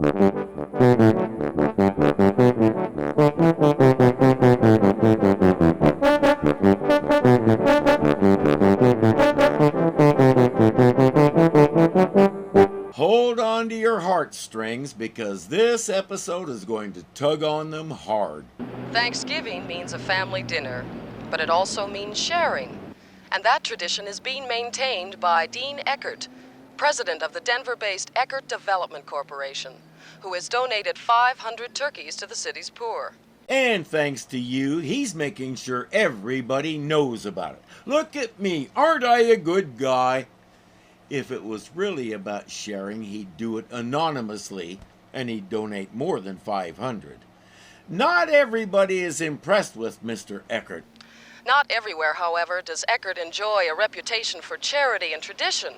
Hold on to your heartstrings because this episode is going to tug on them hard. Thanksgiving means a family dinner, but it also means sharing. And that tradition is being maintained by Dean Eckert, president of the Denver-based Eckert Development Corporation, who has donated 500 turkeys to the city's poor. And thanks to you, he's making sure everybody knows about it. Look at me, aren't I a good guy? If it was really about sharing, he'd do it anonymously, and he'd donate more than 500. Not everybody is impressed with Mr. Eckert. Not everywhere, however, does Eckert enjoy a reputation for charity and tradition.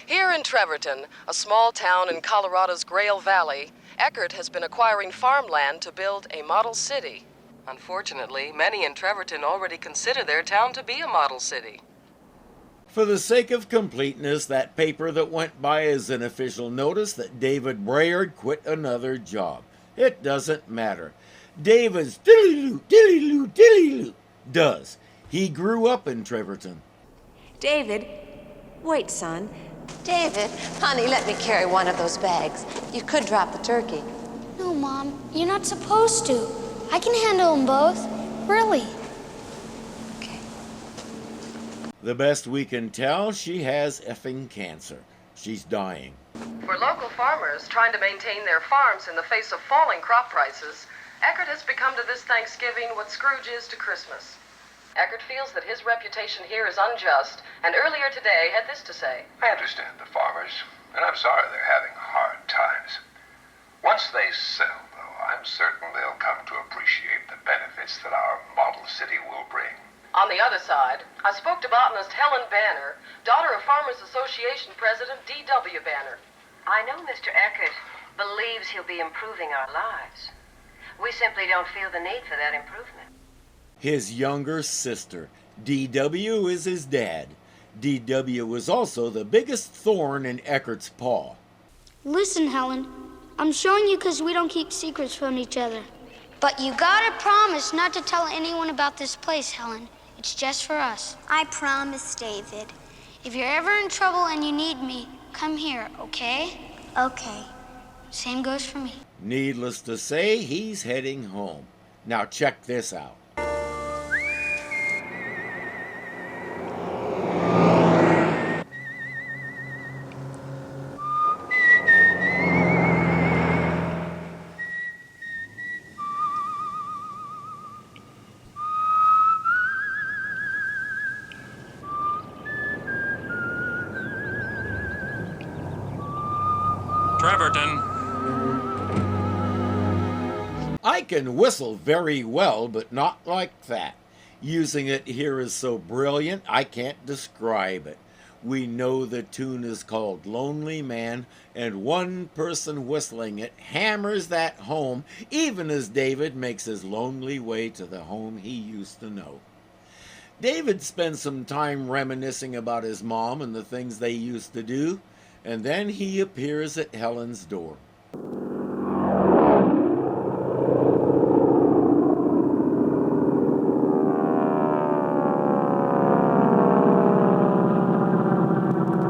Here in Trevorton, a small town in Colorado's Grail Valley, Eckert has been acquiring farmland to build a model city. Unfortunately, many in Trevorton already consider their town to be a model city. For the sake of completeness, that paper that went by is an official notice that David Brayard quit another job. It doesn't matter. David's diddly-loo does. He grew up in Trevorton. David, wait, son. David, honey, let me carry one of those bags. You could drop the turkey. No, Mom, you're not supposed to. I can handle them both. Really. Okay. The best we can tell, she has effing cancer. She's dying. For local farmers trying to maintain their farms in the face of falling crop prices, Eckert has become to this Thanksgiving what Scrooge is to Christmas. Eckert feels that his reputation here is unjust, and earlier today had this to say. I understand the farmers, and I'm sorry they're having hard times. Once they sell, though, I'm certain they'll come to appreciate the benefits that our model city will bring. On the other side, I spoke to botanist Helen Banner, daughter of Farmers Association President D.W. Banner. I know Mr. Eckert believes he'll be improving our lives. We simply don't feel the need for that improvement. His younger sister, D.W., is his dad. D.W. was also the biggest thorn in Eckert's paw. Listen, Helen, I'm showing you because we don't keep secrets from each other. But you gotta promise not to tell anyone about this place, Helen. It's just for us. I promise, David. If you're ever in trouble and you need me, come here, okay? Okay. Same goes for me. Needless to say, he's heading home. Now check this out. Trevorton. I can whistle very well, but not like that. Using it here is so brilliant, I can't describe it. We know the tune is called Lonely Man, and one person whistling it hammers that home, even as David makes his lonely way to the home he used to know. David spends some time reminiscing about his mom and the things they used to do, and then he appears at Helen's door.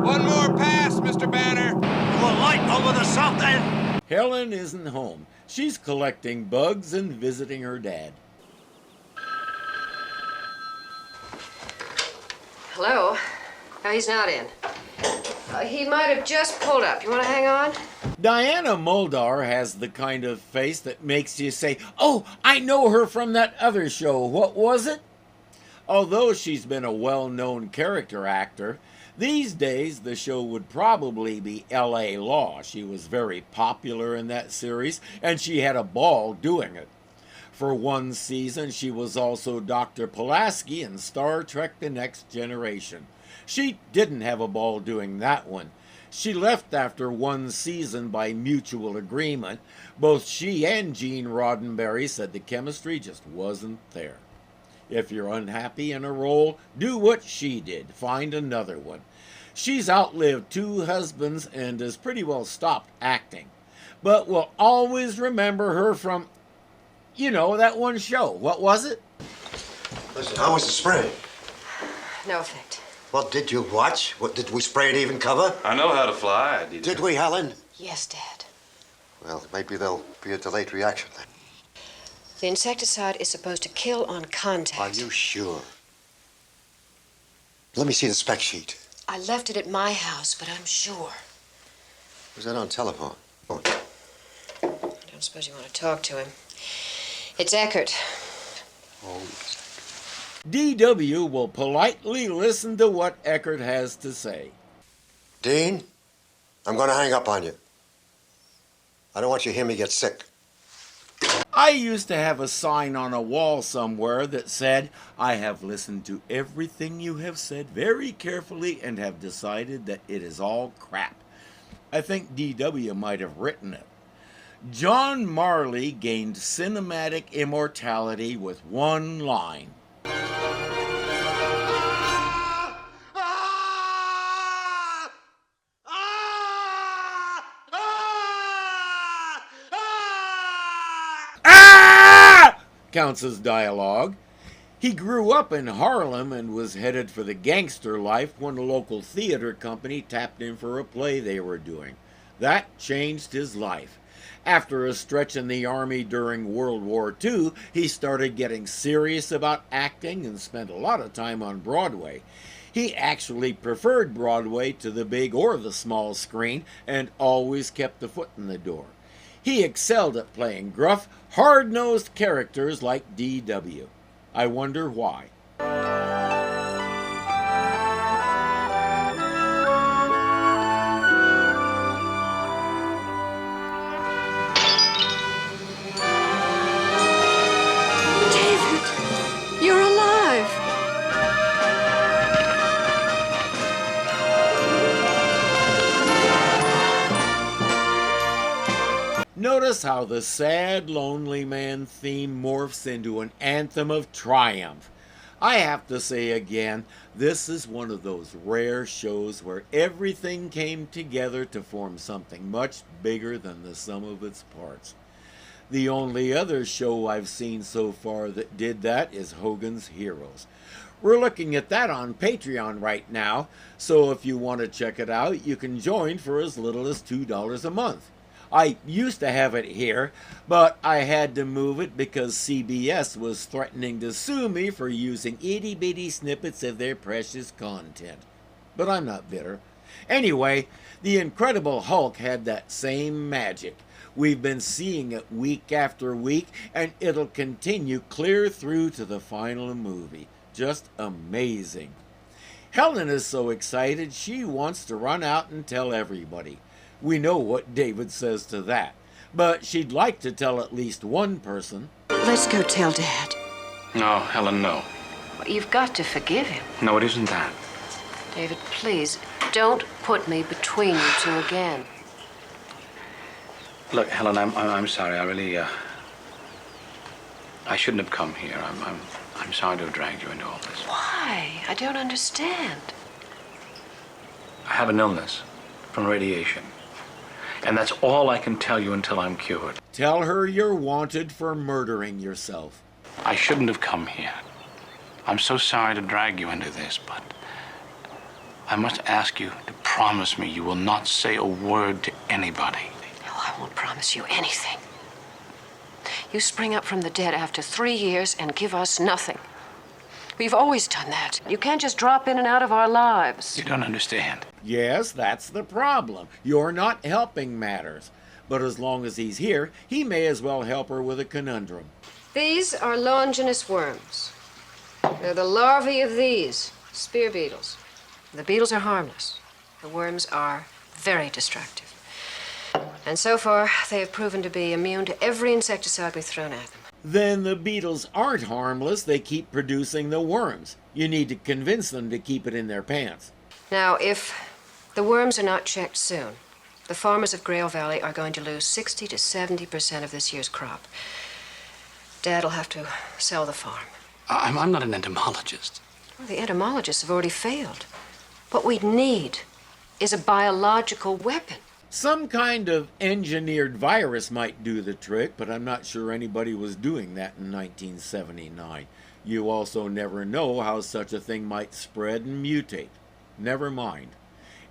One more pass, Mr. Banner. You a light over the something? Helen isn't home. She's collecting bugs and visiting her dad. Hello? No, he's not in. He might have just pulled up. You want to hang on? Diana Muldaur has the kind of face that makes you say, "Oh, I know her from that other show. What was it?" Although she's been a well-known character actor, these days the show would probably be L.A. Law. She was very popular in that series, and she had a ball doing it. For one season, she was also Dr. Pulaski in Star Trek: The Next Generation. She didn't have a ball doing that one. She left after one season by mutual agreement. Both she and Gene Roddenberry said the chemistry just wasn't there. If you're unhappy in a role, do what she did. Find another one. She's outlived 2 husbands and has pretty well stopped acting. but we'll always remember her from, you know, that one show. What was it? Listen, how was the spray? No effect. What did you watch? What did we spray an even cover? I know how to fly. Did we, Helen? Yes, Dad. Well, maybe there'll be a delayed reaction then. The insecticide is supposed to kill on contact. Are you sure? Let me see the spec sheet. I left it at my house, but I'm sure. Was that on telephone? Oh. I don't suppose you want to talk to him. It's Eckert. Oh. DW will politely listen to what Eckert has to say. Dean, I'm going to hang up on you. I don't want you to hear me get sick. I used to have a sign on a wall somewhere that said, "I have listened to everything you have said very carefully and have decided that it is all crap." I think DW might have written it. John Marley gained cinematic immortality with one line. Counts as dialogue. He grew up in Harlem and was headed for the gangster life when a local theater company tapped him for a play they were doing. That changed his life. After a stretch in the Army during World War II, he started getting serious about acting and spent a lot of time on Broadway. He actually preferred Broadway to the big or the small screen and always kept a foot in the door. He excelled at playing gruff, hard-nosed characters like DW. I wonder why. David, you're alive. Notice how the sad, lonely man theme morphs into an anthem of triumph. I have to say again, this is one of those rare shows where everything came together to form something much bigger than the sum of its parts. The only other show I've seen so far that did that is Hogan's Heroes. We're looking at that on Patreon right now, so if you want to check it out, you can join for as little as $2 a month. I used to have it here, but I had to move it because CBS was threatening to sue me for using itty-bitty snippets of their precious content. But I'm not bitter. Anyway, the Incredible Hulk had that same magic. We've been seeing it week after week, and it'll continue clear through to the final movie. Just amazing. Helen is so excited she wants to run out and tell everybody. We know what David says to that, but she'd like to tell at least one person. Let's go tell Dad. No, Helen, no. Well, you've got to forgive him. No, it isn't that. David, please, don't put me between you two again. Look, Helen, I'm sorry. I really, I shouldn't have come here. I'm sorry to have dragged you into all this. Why? I don't understand. I have an illness from radiation. And that's all I can tell you until I'm cured. Tell her you're wanted for murdering yourself. I shouldn't have come here. I'm so sorry to drag you into this, but I must ask you to promise me you will not say a word to anybody. No, I won't promise you anything. You spring up from the dead after 3 years and give us nothing. We've always done that. You can't just drop in and out of our lives. You don't understand. Yes, that's the problem. You're not helping matters. But as long as he's here, he may as well help her with a conundrum. These are Longinus worms. They're the larvae of these, spear beetles. The beetles are harmless. The worms are very destructive. And so far, they have proven to be immune to every insecticide we've thrown at them. Then the beetles aren't harmless. They keep producing the worms. You need to convince them to keep it in their pants. Now, if the worms are not checked soon, the farmers of Grail Valley are going to lose 60 to 70% of this year's crop. Dad will have to sell the farm. I'm not an entomologist. Well, the entomologists have already failed. What we need is a biological weapon. Some kind of engineered virus might do the trick, but I'm not sure anybody was doing that in 1979. You also never know how such a thing might spread and mutate. Never mind.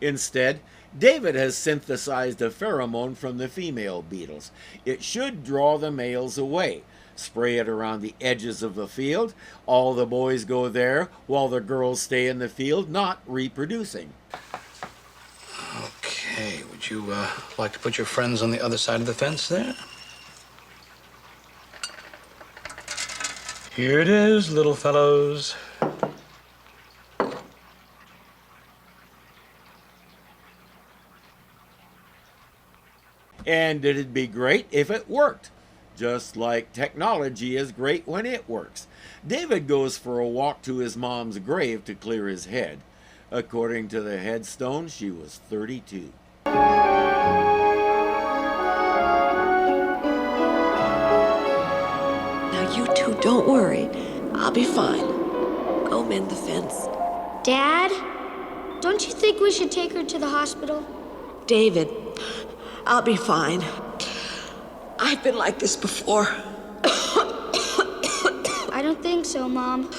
Instead, David has synthesized a pheromone from the female beetles. It should draw the males away. Spray it around the edges of the field. All the boys go there while the girls stay in the field, not reproducing. Okay, would you like to put your friends on the other side of the fence there? Here it is, little fellows. And it'd be great if it worked. Just like technology is great when it works. David goes for a walk to his mom's grave to clear his head. According to the headstone, she was 32. Now you two don't worry. I'll be fine. Go mend the fence. Dad, don't you think we should take her to the hospital? David, I'll be fine. I've been like this before. I don't think so, Mom.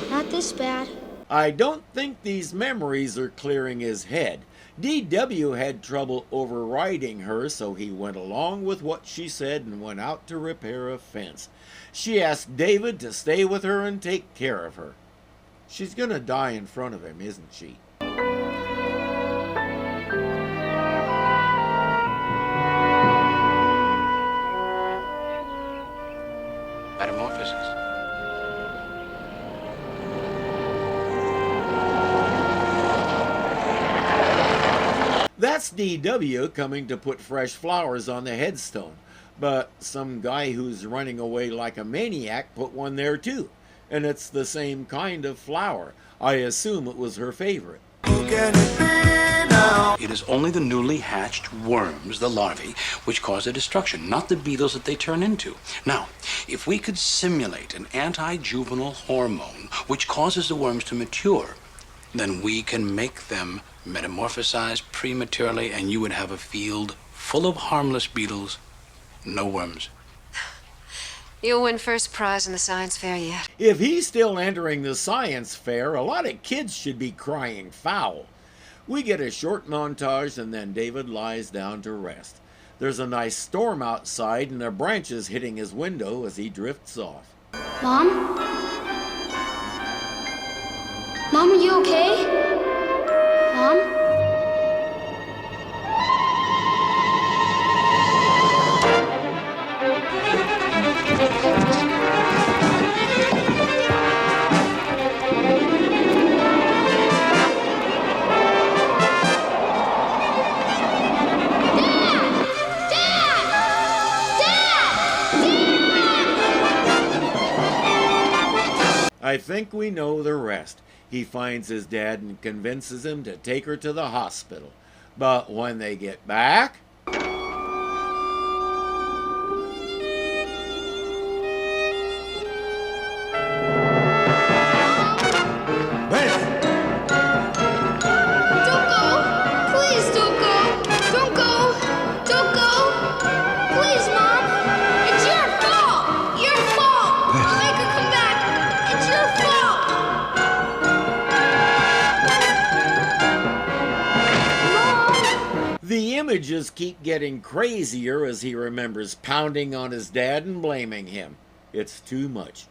Not this bad. I don't think these memories are clearing his head. D.W. had trouble overriding her, so he went along with what she said and went out to repair a fence. She asked David to stay with her and take care of her. She's gonna die in front of him, isn't she? Metamorphosis. That's D.W. coming to put fresh flowers on the headstone. But some guy who's running away like a maniac put one there too. And it's the same kind of flower. I assume it was her favorite. It is only the newly hatched worms, the larvae, which cause their destruction, not the beetles that they turn into. Now, if we could simulate an anti-juvenile hormone which causes the worms to mature, then we can make them metamorphosize prematurely, and you would have a field full of harmless beetles, no worms. You'll win first prize in the science fair yet. If he's still entering the science fair, a lot of kids should be crying foul. We get a short montage and then David lies down to rest. There's a nice storm outside and a branch is hitting his window as he drifts off. Mom? Mom, are you okay? Mom? I think we know the rest. He finds his dad and convinces him to take her to the hospital. But when they get back... The images keep getting crazier as he remembers pounding on his dad and blaming him. It's too much.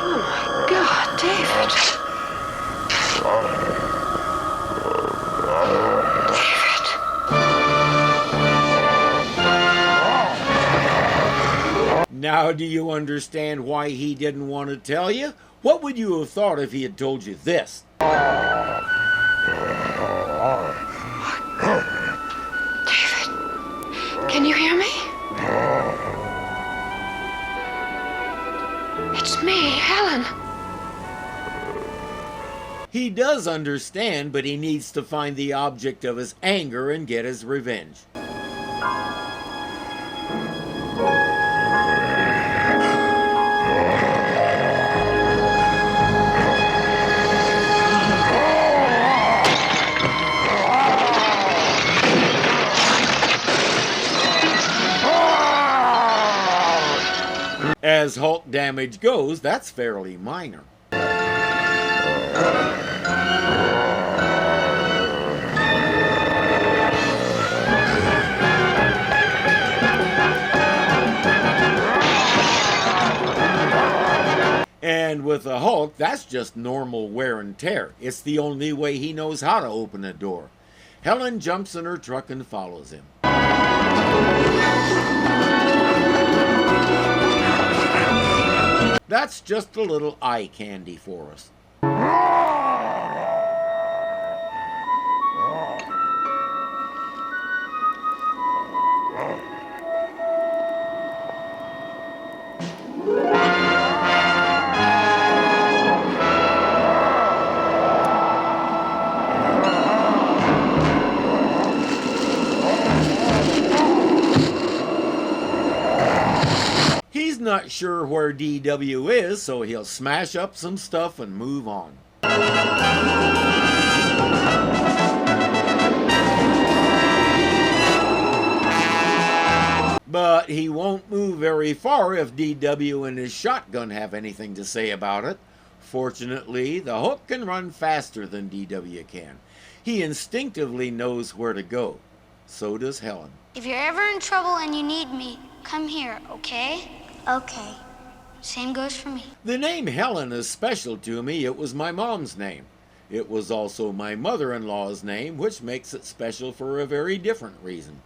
Oh my God, David. Now do you understand why he didn't want to tell you? What would you have thought if he had told you this? David, can you hear me? It's me, Helen. He does understand, but he needs to find the object of his anger and get his revenge. As Hulk damage goes, that's fairly minor. And with the Hulk, that's just normal wear and tear. It's the only way he knows how to open a door. Helen jumps in her truck and follows him. That's just a little eye candy for us. He's not sure where DW is, so he'll smash up some stuff and move on. But he won't move very far if DW and his shotgun have anything to say about it. Fortunately, the Hulk can run faster than DW can. He instinctively knows where to go. So does Helen. If you're ever in trouble and you need me, come here, okay? Okay. Same goes for me. The name Helen is special to me. It was my mom's name. It was also my mother-in-law's name, which makes it special for a very different reason.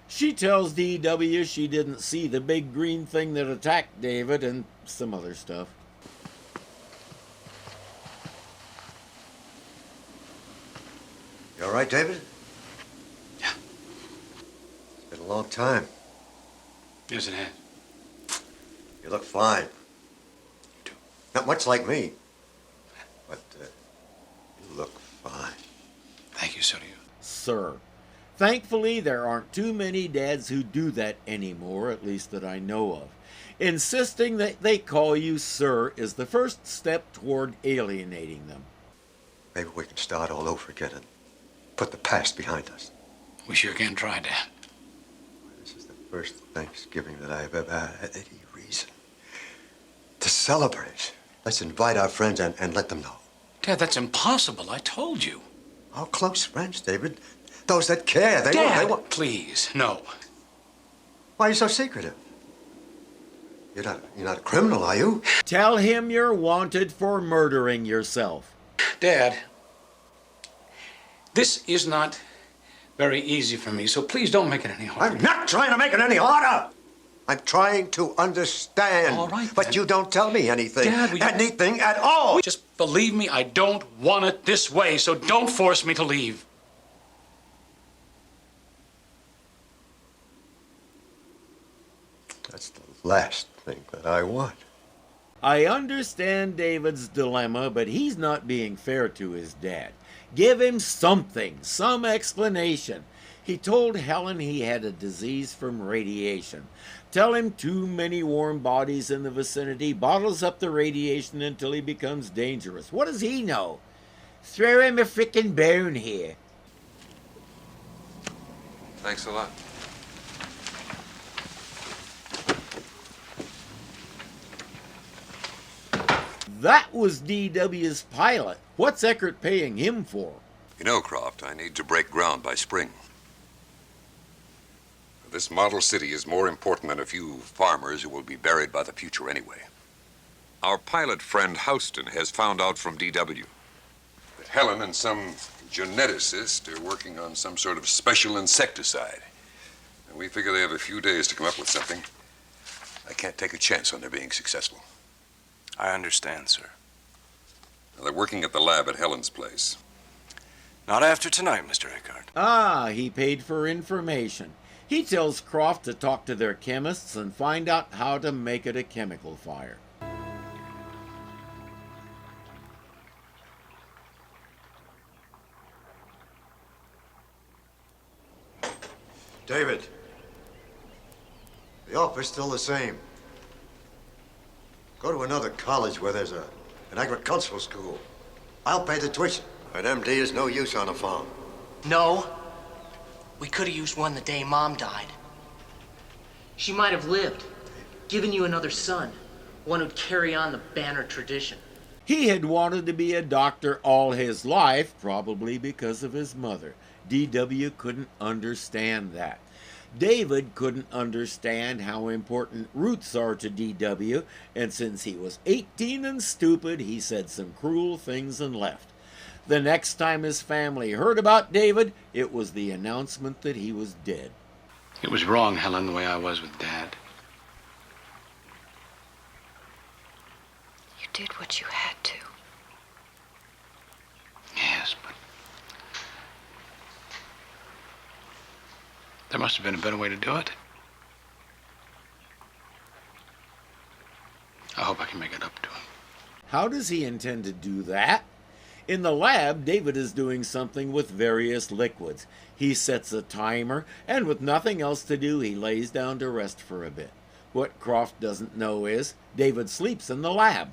She tells DW she didn't see the big green thing that attacked David and some other stuff. You all right, David? Yeah. It's been a long time. Yes, it has. You look fine. You too. Not much like me, but you look fine. Thank you, so do you. Sir. Thankfully, there aren't too many dads who do that anymore, at least that I know of. Insisting that they call you sir is the first step toward alienating them. Maybe we can start all over again and put the past behind us. We sure can try, Dad. This is the first Thanksgiving that I've ever had any reason to celebrate. Let's invite our friends and let them know. Dad, that's impossible. I told you. Our close friends, David. Those that care. Dad, they want. Please, no. Why are you so secretive? You're not a criminal, are you? Tell him you're wanted for murdering yourself. Dad, this is not very easy for me, so please don't make it any harder. I'm not trying to make it any harder. I'm trying to understand. All right, but you don't tell me anything. Dad, anything at all. Just believe me, I don't want it this way, so don't force me to leave. That's the last thing that I want. I understand David's dilemma, but he's not being fair to his dad. Give him something, some explanation. He told Helen he had a disease from radiation. Tell him too many warm bodies in the vicinity bottles up the radiation until he becomes dangerous. What does he know? Throw him a frickin' bone here. Thanks a lot. That was DW's pilot. What's Eckert paying him for? You know, Croft, I need to break ground by spring. This model city is more important than a few farmers who will be buried by the future anyway. Our pilot friend Houston has found out from DW that Helen and some geneticist are working on some sort of special insecticide. And we figure they have a few days to come up with something. I can't take a chance on their being successful. I understand, sir. They're working at the lab at Helen's place. Not after tonight, Mr. Eckhart. Ah, he paid for information. He tells Croft to talk to their chemists and find out how to make it a chemical fire. David, the offer's still the same. Go to another college where there's an agricultural school. I'll pay the tuition. An MD is no use on a farm. No. We could have used one the day Mom died. She might have lived, given you another son, one who'd carry on the Banner tradition. He had wanted to be a doctor all his life, probably because of his mother. D.W. couldn't understand that. David couldn't understand how important roots are to D.W., and since he was 18 and stupid, he said some cruel things and left. The next time his family heard about David, it was the announcement that he was dead. It was wrong, Helen, the way I was with Dad. You did what you had to. Yes, but there must have been a better way to do it. I hope I can make it up to him. How does he intend to do that? In the lab, David is doing something with various liquids. He sets a timer, and with nothing else to do, he lays down to rest for a bit. What Croft doesn't know is David sleeps in the lab.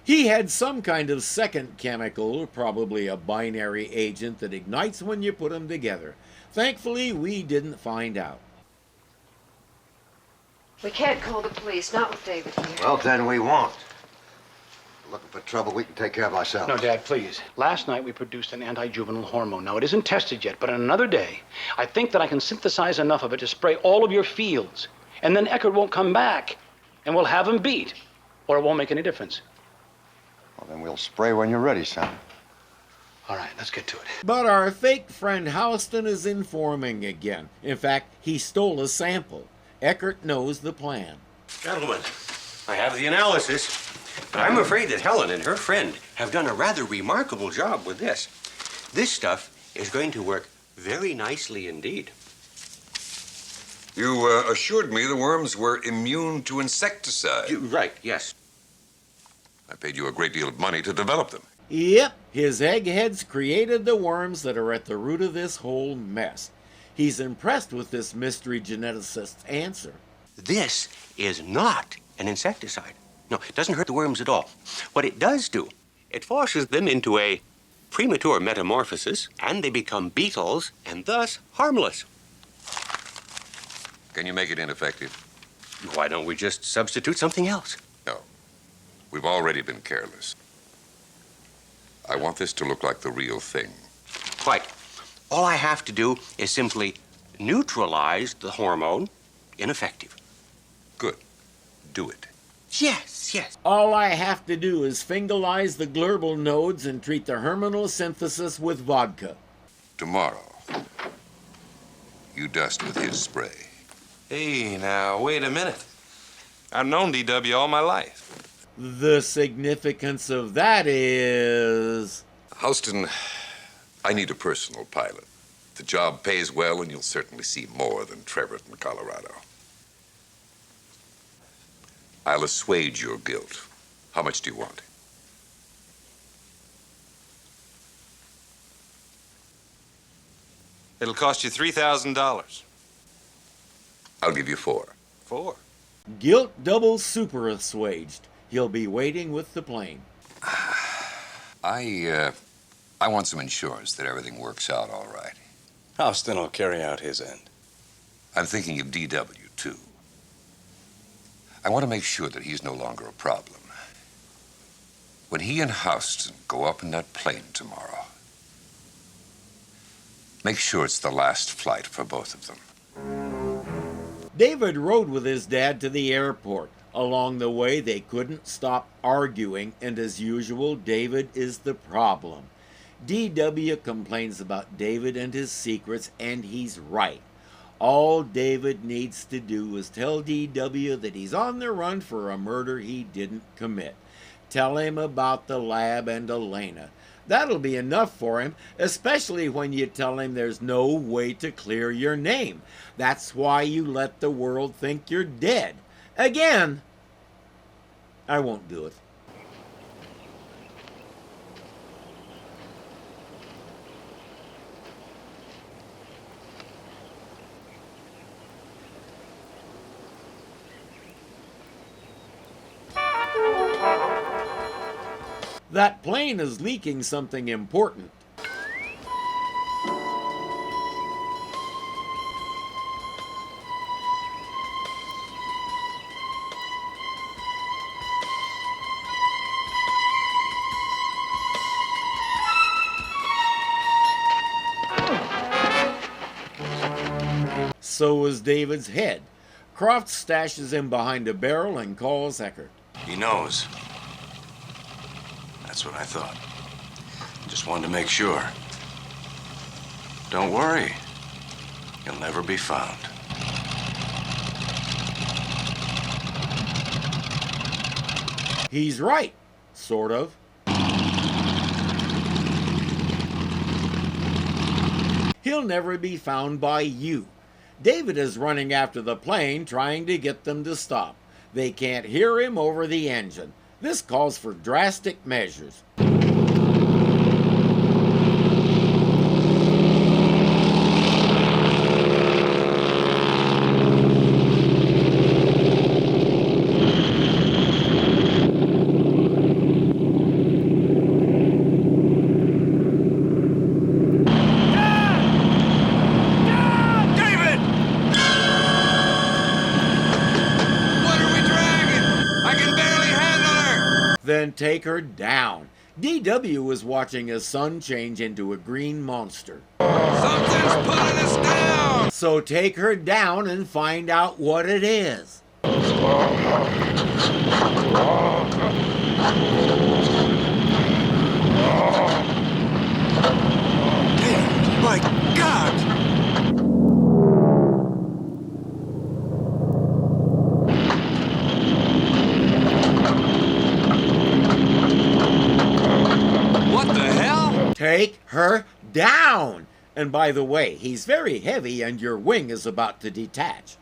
He had some kind of second chemical, probably a binary agent that ignites when you put them together. Thankfully, we didn't find out. We can't call the police, not with David here. Well, then we won't. Looking for trouble, we can take care of ourselves. No, Dad, please. Last night we produced an anti-juvenile hormone. Now, it isn't tested yet, but in another day, I think that I can synthesize enough of it to spray all of your fields. And then Eckert won't come back, and we'll have him beat. Or it won't make any difference. Well, then we'll spray when you're ready, son. All right, let's get to it. But our fake friend Houston is informing again. In fact, he stole a sample. Eckert knows the plan. Gentlemen, I have the analysis, but I'm afraid that Helen and her friend have done a rather remarkable job with this. This stuff is going to work very nicely indeed. You assured me the worms were immune to insecticide. Right, yes. I paid you a great deal of money to develop them. Yep, his eggheads created the worms that are at the root of this whole mess. He's impressed with this mystery geneticist's answer. This is not an insecticide. No, it doesn't hurt the worms at all. What it does do, it forces them into a premature metamorphosis, and they become beetles, and thus harmless. Can you make it ineffective? Why don't we just substitute something else? No. We've already been careless. I want this to look like the real thing. Quite. All I have to do is simply neutralize the hormone. Ineffective. Good. Do it. Yes, yes. All I have to do is fingalize the glurbal nodes and treat the herminal synthesis with vodka. Tomorrow, you dust with his spray. Hey, now, wait a minute. I've known D.W. all my life. The significance of that is... Houston, I need a personal pilot. The job pays well, and you'll certainly see more than Trevorton, Colorado. I'll assuage your guilt. How much do you want? It'll cost you $3,000. I'll give you $4. $4? Guilt double super assuaged. He'll be waiting with the plane. I want some insurance that everything works out all right. Houston will carry out his end. I'm thinking of D.W., too. I want to make sure that he's no longer a problem. When he and Houston go up in that plane tomorrow, make sure it's the last flight for both of them. David rode with his dad to the airport. Along the way, they couldn't stop arguing, and as usual, David is the problem. D.W. complains about David and his secrets, and he's right. All David needs to do is tell D.W. that he's on the run for a murder he didn't commit. Tell him about the lab and Elena. That'll be enough for him, especially when you tell him there's no way to clear your name. That's why you let the world think you're dead. Again, I won't do it. That plane is leaking something important. So is David's head. Croft stashes him behind a barrel and calls Eckert. He knows. That's what I thought. Just wanted to make sure. Don't worry. He'll never be found. He's right, sort of. He'll never be found by you. David is running after the plane, trying to get them to stop. They can't hear him over the engine. This calls for drastic measures. Then take her down. D.W. was watching his son change into a green monster. Something's pulling us down! So take her down and find out what it is. My God! Take her down! And by the way, he's very heavy and your wing is about to detach.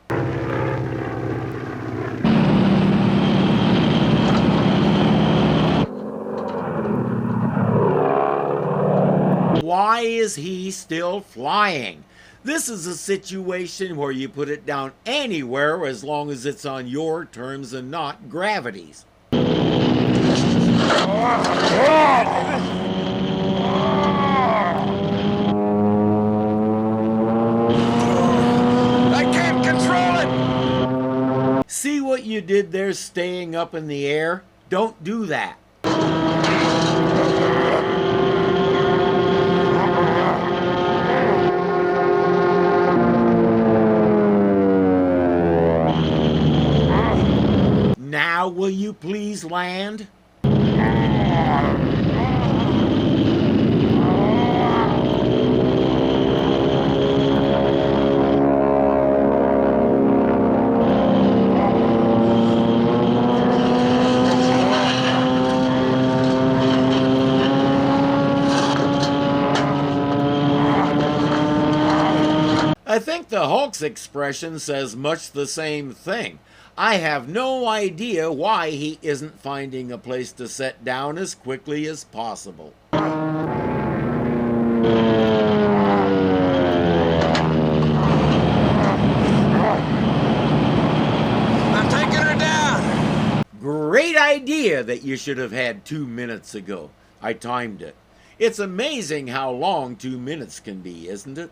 Why is he still flying? This is a situation where you put it down anywhere as long as it's on your terms and not gravity's. I can't control it! See what you did there staying up in the air? Don't do that. Now will you please land? I think the Hulk's expression says much the same thing. I have no idea why he isn't finding a place to set down as quickly as possible. I'm taking her down! Great idea that you should have had 2 minutes ago. I timed it. It's amazing how long 2 minutes can be, isn't it?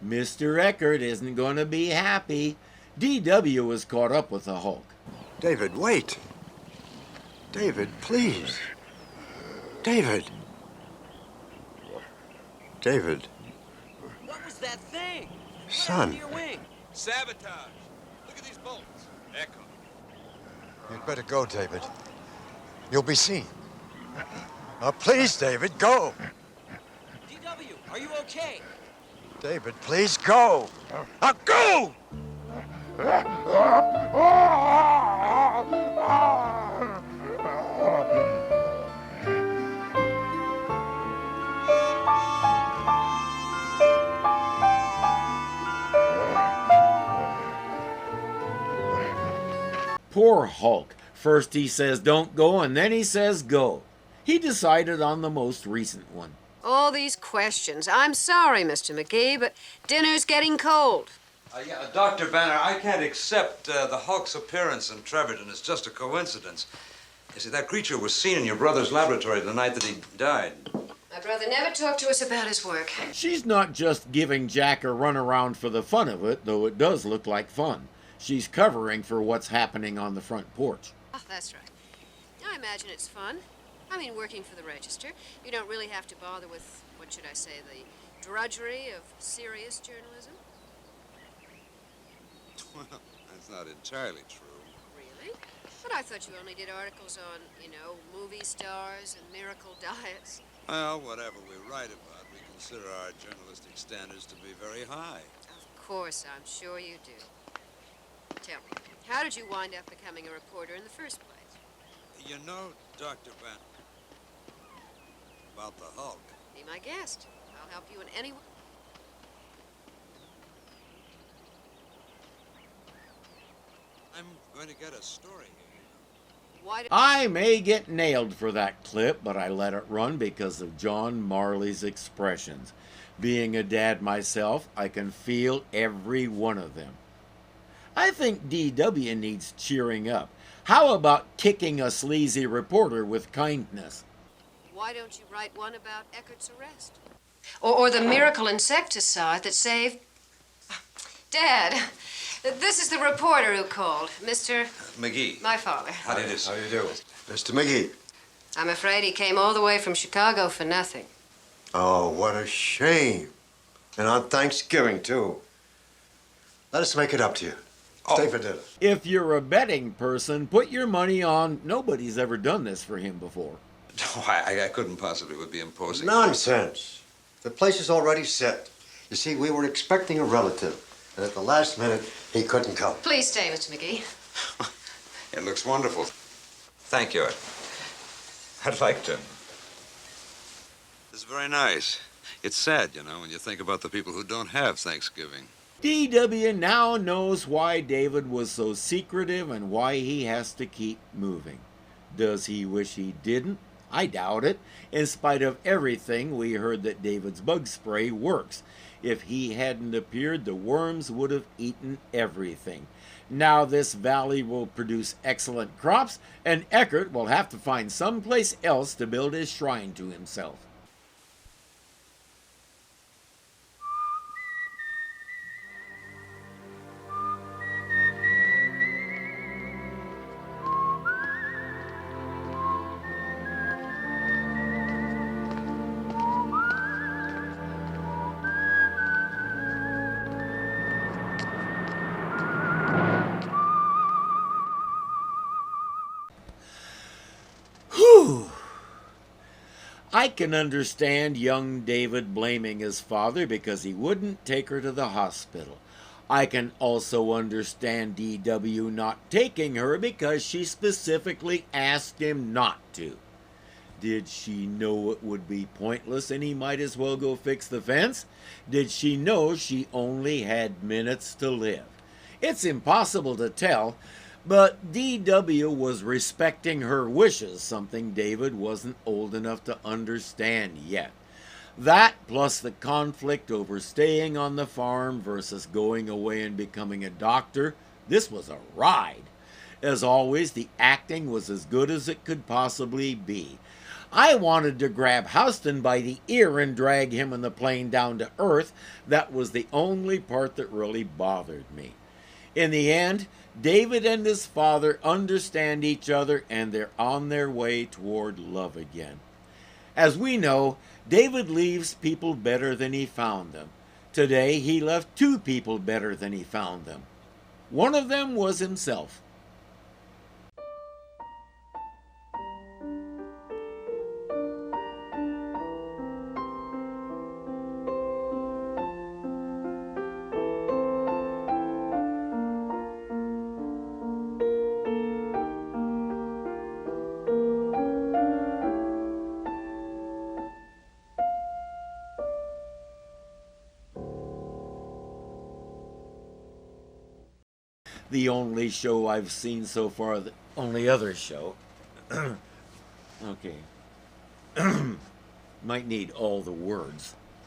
Mr. Eckert isn't going to be happy. DW was caught up with the Hulk. David, wait. David, please. David. David. What was that thing? Son. Your wing. Sabotage. Look at these bolts. Echo. You'd better go, David. You'll be seen. Now, please, David, go. DW, are you okay? David, please go. Now, go! Poor Hulk. First he says don't go, and then he says go. He decided on the most recent one. All these questions. I'm sorry, Mr. McGee, but dinner's getting cold. Yeah, Dr. Banner, I can't accept the Hulk's appearance in Treverton. It's just a coincidence. You see, that creature was seen in your brother's laboratory the night that he died. My brother never talked to us about his work. She's not just giving Jack a runaround for the fun of it, though it does look like fun. She's covering for what's happening on the front porch. Oh, that's right. I imagine it's fun. I mean, working for the Register, you don't really have to bother with, what should I say, the drudgery of serious journalism. Well, that's not entirely true. Really? But I thought you only did articles on, movie stars and miracle diets. Well, whatever we write about, we consider our journalistic standards to be very high. Of course, I'm sure you do. Tell me, how did you wind up becoming a reporter in the first place? You know, Dr. Banner, about the Hulk. Be my guest. I'll help you in any way. I'm going to get a story here. Why I may get nailed for that clip, but I let it run because of John Marley's expressions. Being a dad myself, I can feel every one of them. I think DW needs cheering up. How about kicking a sleazy reporter with kindness? Why don't you write one about Eckert's arrest? Or the miracle insecticide that saved... Dad, this is the reporter who called, Mr. McGee. My father. How do you do? How do you do? Mr. McGee. I'm afraid he came all the way from Chicago for nothing. Oh, what a shame. And on Thanksgiving, too. Let us make it up to you. Stay for dinner. If you're a betting person, put your money on nobody's ever done this for him before. No, I couldn't possibly. It would be imposing. Nonsense. The place is already set. You see, we were expecting a relative, and at the last minute, he couldn't come. Please stay, Mr. McGee. It looks wonderful. Thank you. I'd like to. It's very nice. It's sad, when you think about the people who don't have Thanksgiving. DW now knows why David was so secretive and why he has to keep moving. Does he wish he didn't? I doubt it. In spite of everything, we heard that David's bug spray works. If he hadn't appeared, the worms would have eaten everything. Now this valley will produce excellent crops, and Eckert will have to find someplace else to build his shrine to himself. I can understand young David blaming his father because he wouldn't take her to the hospital. I can also understand DW not taking her because she specifically asked him not to. Did she know it would be pointless and he might as well go fix the fence? Did she know she only had minutes to live? It's impossible to tell, but DW was respecting her wishes, something David wasn't old enough to understand yet. That, plus the conflict over staying on the farm versus going away and becoming a doctor, this was a ride. As always, the acting was as good as it could possibly be. I wanted to grab Houston by the ear and drag him in the plane down to Earth. That was the only part that really bothered me. In the end, David and his father understand each other and they're on their way toward love again. As we know, David leaves people better than he found them. Today, he left 2 people better than he found them. One of them was himself. The only show I've seen so far, the only other show. Okay. Might need all the words.